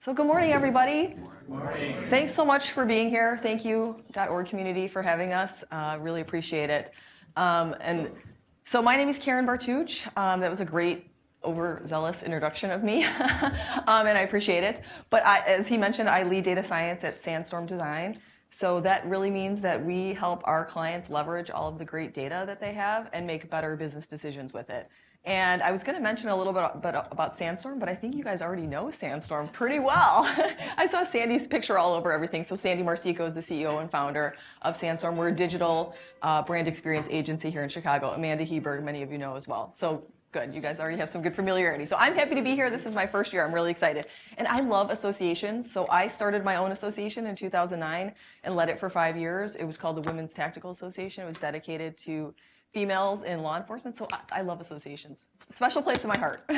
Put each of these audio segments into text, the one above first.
So good morning, everybody. Good morning. Thanks so much for being here. Thank you, .org community, for having us. Really appreciate it. And so my name is Karen Bartuch. That was a great, overzealous introduction of me, and I appreciate it. But as he mentioned, I lead data science at Sandstorm Design. So that really means that we help our clients leverage all of the great data that they have and make better business decisions with it. And I was going to mention a little bit about Sandstorm, but I think you guys already know Sandstorm pretty well. I saw Sandy's picture all over everything. So Sandy Marcico is the CEO and founder of Sandstorm. We're a digital brand experience agency here in Chicago. Amanda Heberg, many of you know as well. So good, you guys already have some good familiarity. So I'm happy to be here. This is my first year. I'm really excited. And I love associations. So I started my own association in 2009 and led it for 5 years. It was called the Women's Tactical Association. It was dedicated to females in law enforcement, so I love associations. Special place in my heart.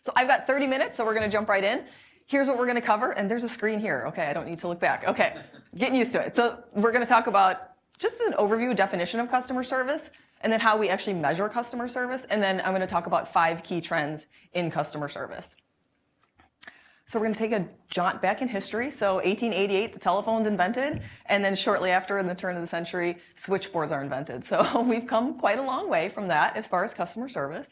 So I've got 30 minutes, so we're going to jump right in. Here's what we're going to cover, and there's a screen here. Okay, I don't need to look back. Okay, getting used to it. So we're going to talk about just an overview, definition of customer service, and then how we actually measure customer service, and then I'm going to talk about 5 key trends in customer service. So we're going to take a jaunt back in history. So 1888, the telephone's invented, and then shortly after, in the turn of the century, switchboards are invented. So we've come quite a long way from that as far as customer service.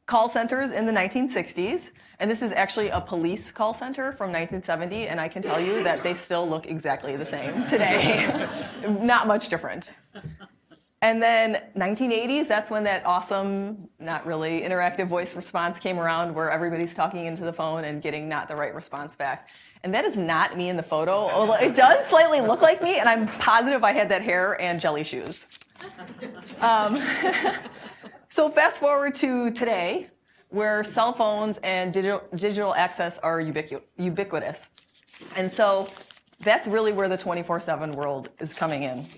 Call centers in the 1960s, and this is actually a police call center from 1970, and I can tell you that they still look exactly the same today. Not much different. And then 1980s, that's when that awesome, not really interactive voice response came around where everybody's talking into the phone and getting not the right response back. And that is not me in the photo, although it does slightly look like me, and I'm positive I had that hair and jelly shoes. So fast forward to today, where cell phones and digital access are ubiquitous. And so that's really where the 24/7 world is coming in.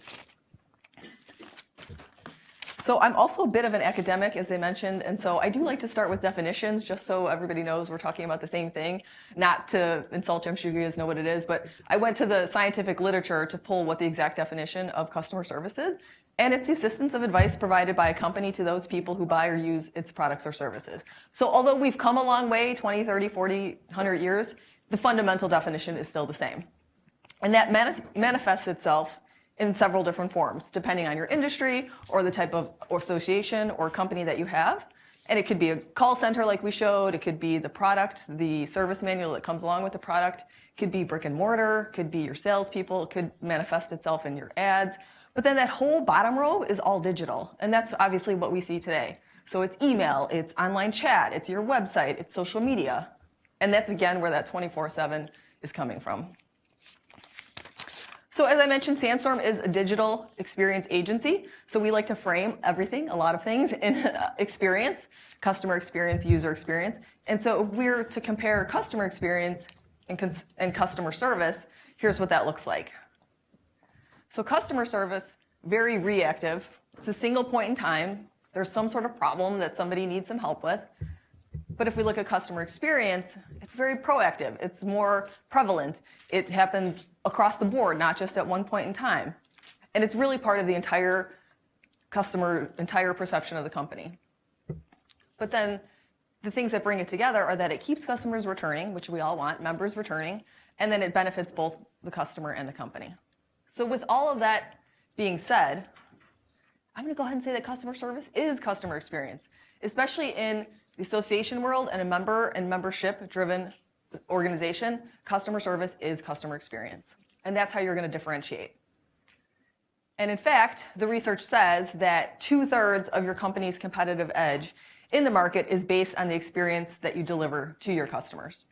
So I'm also a bit of an academic, as they mentioned, and so I do like to start with definitions, just so everybody knows we're talking about the same thing. Not to insult you, I'm sure you guys know what it is, but I went to the scientific literature to pull what the exact definition of customer service is, and it's the assistance of advice provided by a company to those people who buy or use its products or services. So although we've come a long way, 20, 30, 40, 100 years, the fundamental definition is still the same. And that manifests itself in several different forms, depending on your industry or the type of association or company that you have. And it could be a call center like we showed, it could be the product, the service manual that comes along with the product, it could be brick and mortar, it could be your salespeople, it could manifest itself in your ads. But then that whole bottom row is all digital, and that's obviously what we see today. So it's email, it's online chat, it's your website, it's social media. And that's again where that 24/7 is coming from. So as I mentioned, Sandstorm is a digital experience agency. So we like to frame everything, a lot of things, in experience, customer experience, user experience. And so if we're to compare customer experience and customer service, here's what that looks like. So customer service, very reactive. It's a single point in time. There's some sort of problem that somebody needs some help with. But if we look at customer experience, it's very proactive. It's more prevalent. It happens across the board, not just at one point in time. And it's really part of the entire perception of the company. But then the things that bring it together are that it keeps customers returning, which we all want, members returning, and then it benefits both the customer and the company. So with all of that being said, I'm going to go ahead and say that customer service is customer experience, especially in the association world and a member and membership-driven organization. Customer service is customer experience, and that's how you're going to differentiate. And in fact, the research says that 2/3 of your company's competitive edge in the market is based on the experience that you deliver to your customers.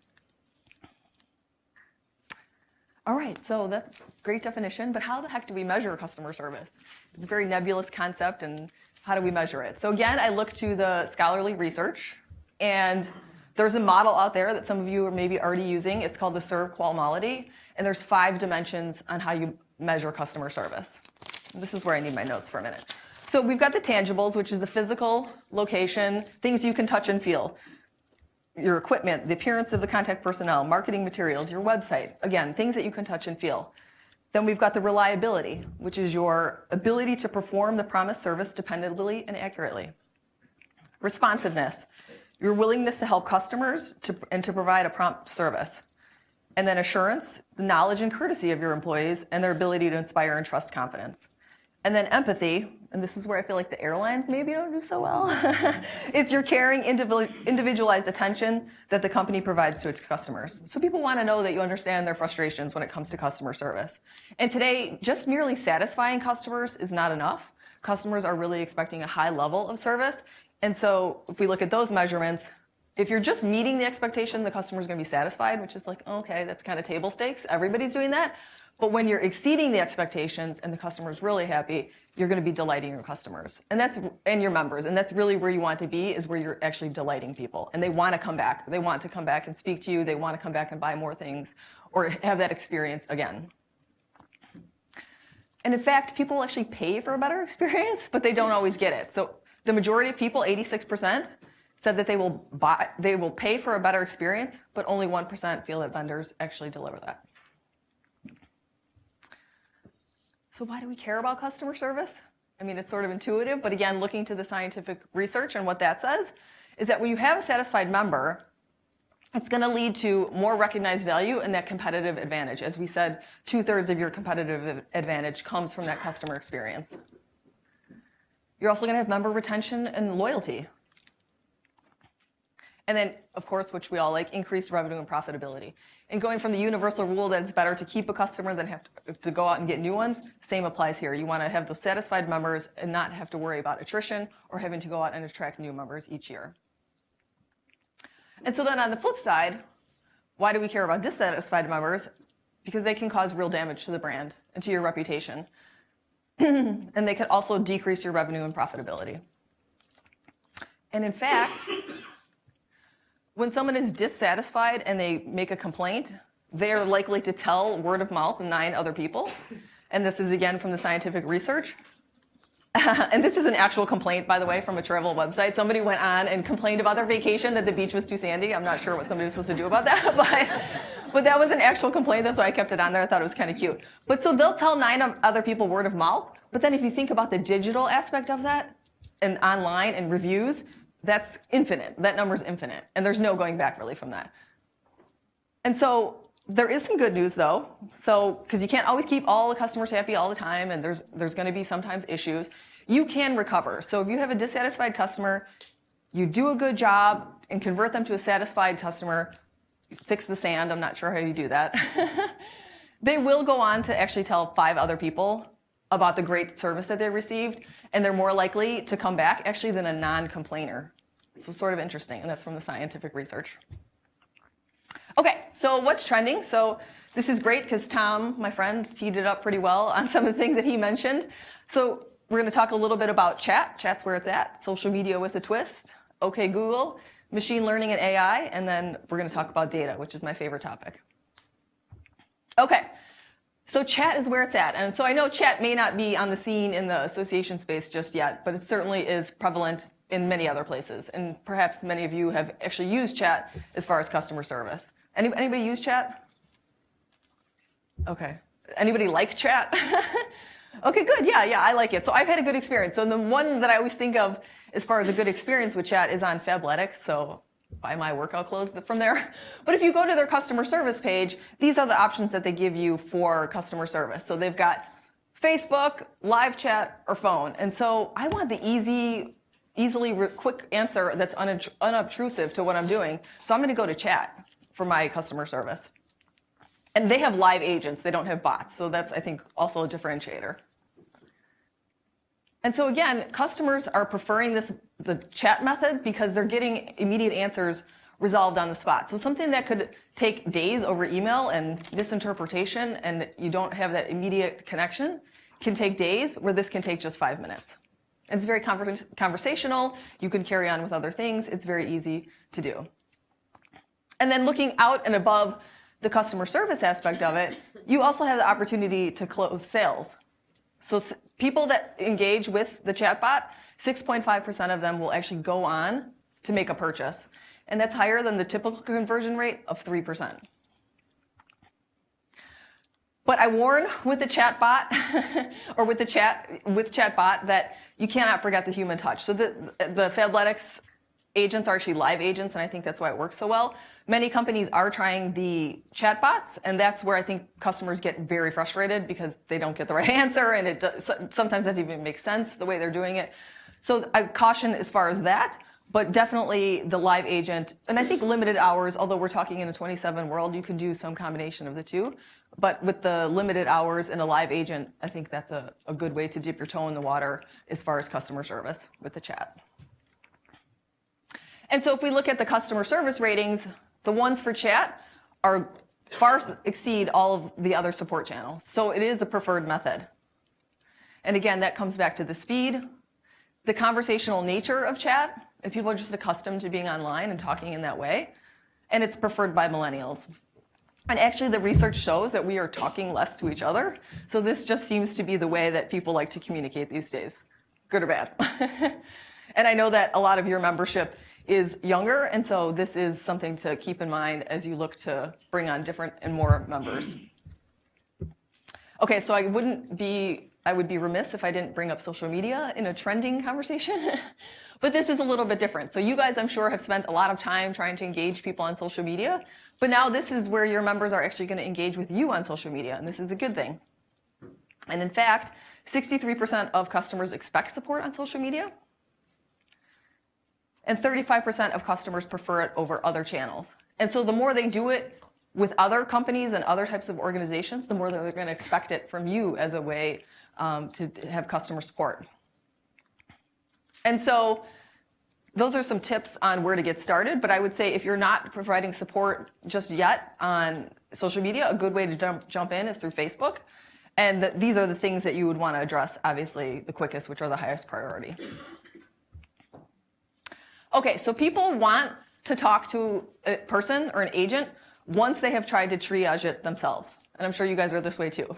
All right, so that's a great definition, but how the heck do we measure customer service? It's a very nebulous concept, and how do we measure it? So again, I look to the scholarly research, and there's a model out there that some of you are maybe already using. It's called the SERV-Quality, and there's 5 dimensions on how you measure customer service. This is where I need my notes for a minute. So we've got the tangibles, which is the physical location, things you can touch and feel. Your equipment, the appearance of the contact personnel, marketing materials, your website. Again, things that you can touch and feel. Then we've got the reliability, which is your ability to perform the promised service dependably and accurately. Responsiveness, your willingness to help customers and to provide a prompt service. And then assurance, the knowledge and courtesy of your employees and their ability to inspire and trust confidence. And then empathy, and this is where I feel like the airlines maybe don't do so well. It's your caring, individualized attention that the company provides to its customers. So people want to know that you understand their frustrations when it comes to customer service. And today, just merely satisfying customers is not enough. Customers are really expecting a high level of service. And so if we look at those measurements, if you're just meeting the expectation, the customer's going to be satisfied, which is like, okay, that's kind of table stakes. Everybody's doing that. But when you're exceeding the expectations and the customer's really happy, you're going to be delighting your customers and your members. And that's really where you want to be, is where you're actually delighting people. And they want to come back. They want to come back and speak to you. They want to come back and buy more things or have that experience again. And in fact, people actually pay for a better experience, but they don't always get it. So the majority of people, 86%, said that they will pay for a better experience, but only 1% feel that vendors actually deliver that. So why do we care about customer service? I mean, it's sort of intuitive, but again, looking to the scientific research and what that says is that when you have a satisfied member, it's going to lead to more recognized value and that competitive advantage. As we said, 2/3 of your competitive advantage comes from that customer experience. You're also going to have member retention and loyalty. And then, of course, which we all like, increased revenue and profitability. And going from the universal rule that it's better to keep a customer than have to go out and get new ones, same applies here. You want to have those satisfied members and not have to worry about attrition or having to go out and attract new members each year. And so then on the flip side, why do we care about dissatisfied members? Because they can cause real damage to the brand and to your reputation. And they can also decrease your revenue and profitability. And in fact, when someone is dissatisfied and they make a complaint, they are likely to tell word of mouth 9 other people. And this is, again, from the scientific research. And this is an actual complaint, by the way, from a travel website. Somebody went on and complained about their vacation, that the beach was too sandy. I'm not sure what somebody was supposed to do about that, but that was an actual complaint. That's why I kept it on there. I thought it was kind of cute. But so they'll tell 9 other people word of mouth. But then if you think about the digital aspect of that, and online and reviews, that's infinite. That number's infinite. And there's no going back really from that. And so there is some good news though. So, because you can't always keep all the customers happy all the time, and there's going to be sometimes issues. You can recover. So if you have a dissatisfied customer, you do a good job and convert them to a satisfied customer, fix the sand, I'm not sure how you do that. They will go on to actually tell 5 other people about the great service that they received, and they're more likely to come back actually than a non-complainer. So sort of interesting, and that's from the scientific research. Okay, so what's trending? So this is great because Tom, my friend, teed it up pretty well on some of the things that he mentioned. So we're going to talk a little bit about chat. Chat's where it's at. Social media with a twist. Okay, Google. Machine learning and AI. And then we're going to talk about data, which is my favorite topic. Okay, so chat is where it's at. And so I know chat may not be on the scene in the association space just yet, but it certainly is prevalent in many other places. And perhaps many of you have actually used chat as far as customer service. Anybody use chat? Okay. Anybody like chat? Okay, good. Yeah, I like it. So I've had a good experience. So the one that I always think of as far as a good experience with chat is on Fabletics. So buy my workout clothes from there. But if you go to their customer service page, these are the options that they give you for customer service. So they've got Facebook, live chat, or phone. And so I want the easily quick answer that's unobtrusive to what I'm doing. So I'm going to go to chat for my customer service. And they have live agents. They don't have bots. So that's, I think, also a differentiator. And so again, customers are preferring the chat method because they're getting immediate answers resolved on the spot. So something that could take days over email and misinterpretation, and you don't have that immediate connection, can take days, where this can take just 5 minutes. And it's very conversational. You can carry on with other things. It's very easy to do. And then looking out and above the customer service aspect of it, you also have the opportunity to close sales. So people that engage with the chatbot, 6.5% of them will actually go on to make a purchase. And that's higher than the typical conversion rate of 3%. But I warn with the chatbot or with chatbot that you cannot forget the human touch. So the Fabletics agents are actually live agents, and I think that's why it works so well. Many companies are trying the chatbots, and that's where I think customers get very frustrated because they don't get the right answer, and sometimes that even makes sense the way they're doing it. So I caution as far as that, but definitely the live agent, and I think limited hours, although we're talking in a 27 world, you could do some combination of the two. But with the limited hours and a live agent, I think that's a good way to dip your toe in the water as far as customer service with the chat. And so if we look at the customer service ratings, the ones for chat are far exceed all of the other support channels. So it is the preferred method. And again, that comes back to the speed, the conversational nature of chat, if people are just accustomed to being online and talking in that way, and it's preferred by millennials. And actually the research shows that we are talking less to each other. So this just seems to be the way that people like to communicate these days, good or bad. And I know that a lot of your membership is younger, and so this is something to keep in mind as you look to bring on different and more members. Okay, so I would be remiss if I didn't bring up social media in a trending conversation. But this is a little bit different. So you guys, I'm sure, have spent a lot of time trying to engage people on social media, but now this is where your members are actually going to engage with you on social media, and this is a good thing. And in fact, 63% of customers expect support on social media, and 35% of customers prefer it over other channels. And so the more they do it with other companies and other types of organizations, the more they're going to expect it from you as a way to have customer support. And so those are some tips on where to get started. But I would say if you're not providing support just yet on social media, a good way to jump in is through Facebook. And these are the things that you would want to address, obviously, the quickest, which are the highest priority. Okay, so people want to talk to a person or an agent once they have tried to triage it themselves. And I'm sure you guys are this way too.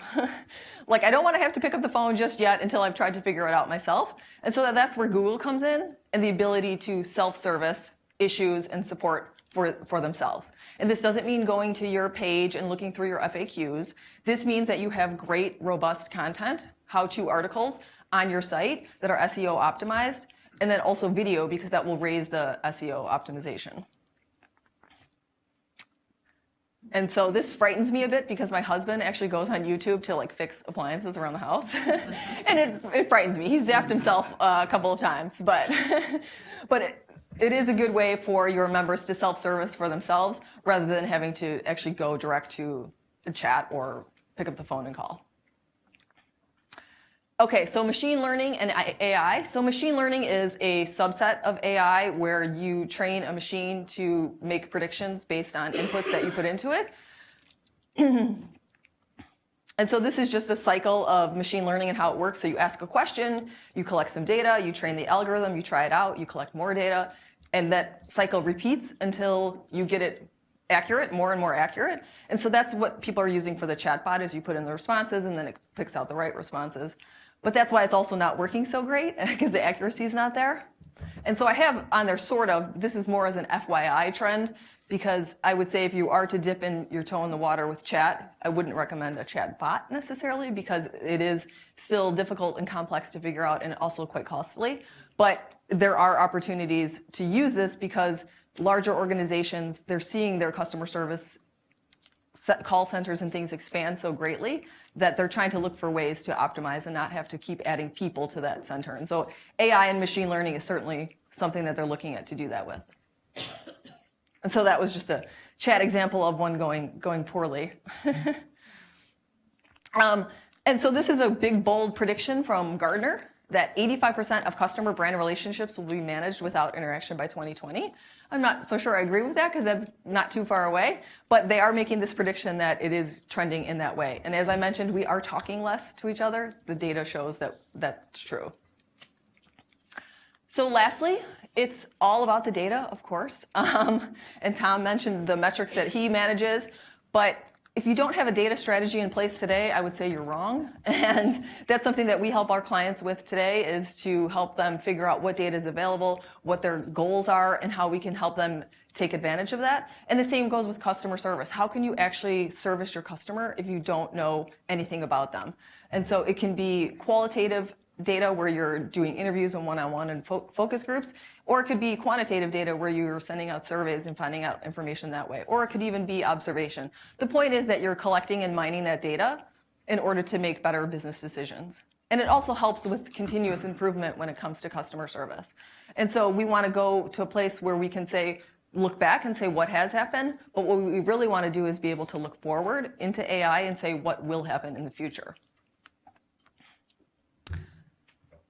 Like, I don't want to have to pick up the phone just yet until I've tried to figure it out myself. And so that's where Google comes in, and the ability to self-service issues and support for themselves. And this doesn't mean going to your page and looking through your FAQs. This means that you have great, robust content, how-to articles on your site that are SEO optimized, and then also video, because that will raise the SEO optimization. And so this frightens me a bit because my husband actually goes on YouTube to like fix appliances around the house. And it frightens me. He's zapped himself a couple of times, but it is a good way for your members to self-service for themselves rather than having to actually go direct to the chat or pick up the phone and call. Okay, so machine learning and AI. So machine learning is a subset of AI where you train a machine to make predictions based on inputs that you put into it. And so this is just a cycle of machine learning and how it works. So you ask a question, you collect some data, you train the algorithm, you try it out, you collect more data, and that cycle repeats until you get it accurate, more and more accurate. And so that's what people are using for the chatbot, is you put in the responses and then it picks out the right responses. But that's why it's also not working so great, because the accuracy is not there. And so I have on there sort of, this is more as an FYI trend, because I would say if you are to dip in your toe in the water with chat, I wouldn't recommend a chat bot necessarily, because it is still difficult and complex to figure out and also quite costly. But there are opportunities to use this because larger organizations, they're seeing their customer service call centers and things expand so greatly that they're trying to look for ways to optimize and not have to keep adding people to that center. And so AI and machine learning is certainly something that they're looking at to do that with. And so that was just a chat example of one going poorly. And so this is a big, bold prediction from Gartner that 85% of customer brand relationships will be managed without interaction by 2020. I'm not so sure I agree with that because that's not too far away, but they are making this prediction that it is trending in that way. And as I mentioned, we are talking less to each other. The data shows that that's true. So lastly, it's all about the data, of course. And Tom mentioned the metrics that he manages, but if you don't have a data strategy in place today, I would say you're wrong. And that's something that we help our clients with today, is to help them figure out what data is available, what their goals are, and how we can help them take advantage of that. And the same goes with customer service. How can you actually service your customer if you don't know anything about them? And so it can be qualitative data where you're doing interviews and one-on-one and focus groups, or it could be quantitative data where you're sending out surveys and finding out information that way, or it could even be observation. The point is that you're collecting and mining that data in order to make better business decisions. And it also helps with continuous improvement when it comes to customer service. And so we want to go to a place where we can say, look back and say what has happened, but what we really want to do is be able to look forward into AI and say what will happen in the future.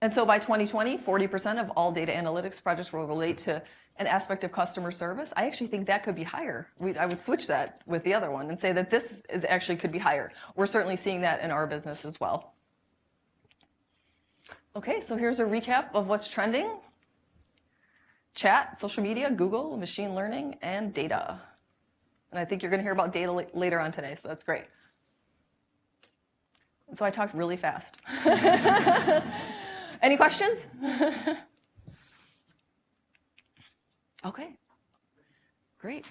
And so by 2020, 40% of all data analytics projects will relate to an aspect of customer service. I actually think that could be higher. I would switch that with the other one and say that this is actually could be higher. We're certainly seeing that in our business as well. Okay, so here's a recap of what's trending. Chat, social media, Google, machine learning, and data. And I think you're going to hear about data later on today, so that's great. So I talked really fast. Any questions? Okay, great.